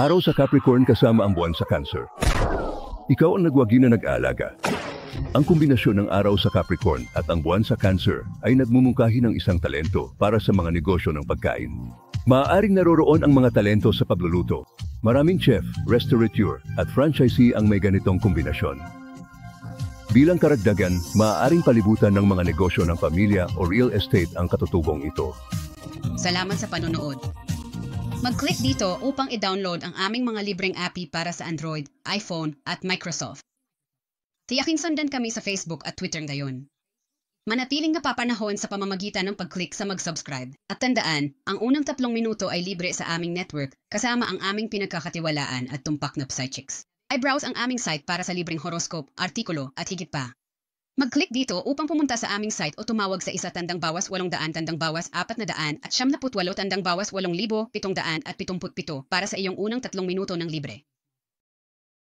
Araw sa Capricorn kasama ang buwan sa Cancer. Ikaw ang nagwagi na nag-aalaga. Ang kombinasyon ng araw sa Capricorn at ang buwan sa Cancer ay nagmumungkahi ng isang talento para sa mga negosyo ng pagkain. Maaaring naroroon ang mga talento sa pagluluto. Maraming chef, restaurateur at franchisee ang may ganitong kombinasyon. Bilang karagdagan, maaaring palibutan ng mga negosyo ng pamilya o real estate ang katutubong ito. Salamat sa panonood. Mag-click dito upang i-download ang aming mga libreng API para sa Android, iPhone at Microsoft. Tiyaking sundan kami sa Facebook at Twitter ngayon. Manatiling napapanahon sa pamamagitan ng pag-click sa mag-subscribe. At tandaan, ang unang 3 minuto ay libre sa aming network kasama ang aming pinagkakatiwalaan at tumpak na psychics. I-browse ang aming site para sa libreng horoscope, artikulo at higit pa. Mag-click dito upang pumunta sa aming site o tumawag sa 1-800-400 at 78 877 para sa iyong unang 3 minuto ng libre.